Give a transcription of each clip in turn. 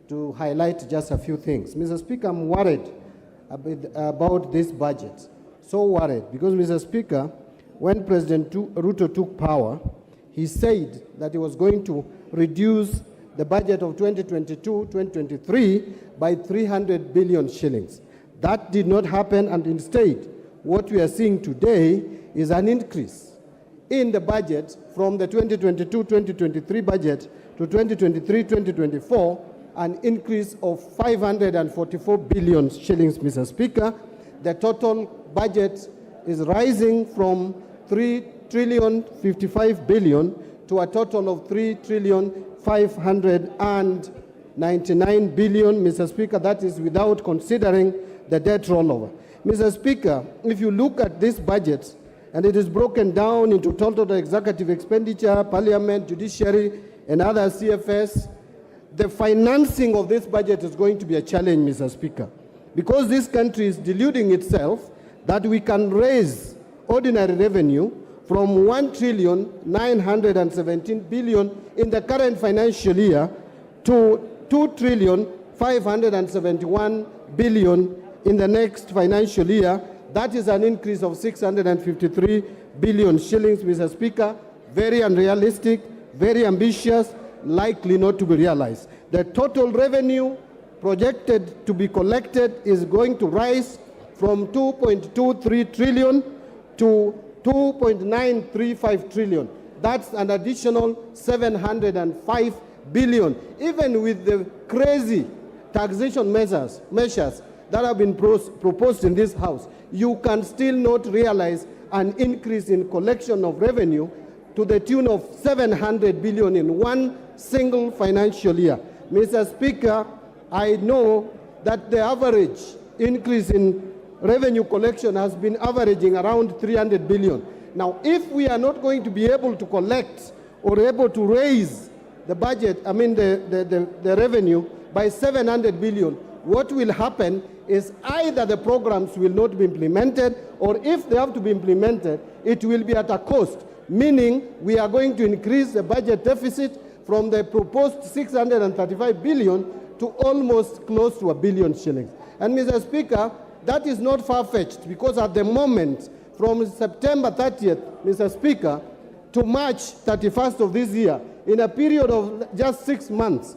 to highlight just a few things. Mr. Speaker, I'm worried about this budget. So worried because, Mr. Speaker, when President Ruto took power, he said that he was going to reduce the budget of 2022-2023 by 300 billion shillings. That did not happen, and instead, what we are seeing today is an increase in the budget from the 2022-2023 budget to 2023-2024, an increase of 544 billion shillings, Mr. Speaker. The total budget is rising from 3,055 billion to a total of 3,599 billion, Mr. Speaker. That is without considering the debt rollover. Mr. Speaker, if you look at this budget, and it is broken down into total executive expenditure, parliament, judiciary, and other CFS, the financing of this budget is going to be a challenge, Mr. Speaker, because this country is deluding itself that we can raise ordinary revenue from 1,917 billion in the current financial year to 2,571 billion in the next financial year. That is an increase of 653 billion shillings, Mr. Speaker. Very unrealistic, very ambitious, likely not to be realized. The total revenue projected to be collected is going to rise from 2.23 trillion to 2.935 trillion. That's an additional 705 billion. Even with the crazy taxation measures that have been proposed in this House, you can still not realize an increase in collection of revenue to the tune of 700 billion in one single financial year. Mr. Speaker, I know that the average increase in revenue collection has been averaging around 300 billion. Now, if we are not going to be able to collect or able to raise the budget, the revenue by 700 billion, what will happen is either the programs will not be implemented, or if they have to be implemented, it will be at a cost, meaning we are going to increase the budget deficit from the proposed 635 billion to almost close to 1 billion shillings. And Mr. Speaker, that is not far-fetched, because at the moment, from September 30th, Mr. Speaker, to March 31st of this year, in a period of just 6 months,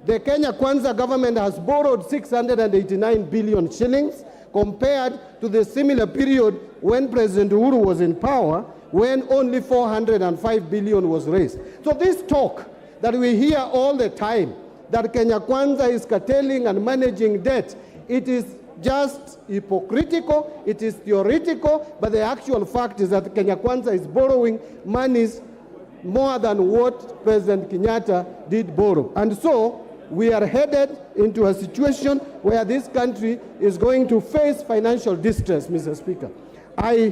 the Kenya Kwanza government has borrowed 689 billion shillings compared to the similar period when President Uhuru was in power, when only 405 billion was raised. So this talk that we hear all the time, that Kenya Kwanza is curtailing and managing debt, it is just hypocritical, it is theoretical, but the actual fact is that Kenya Kwanza is borrowing monies more than what President Kenyatta did borrow. And so we are headed into a situation where this country is going to face financial distress, Mr. Speaker. I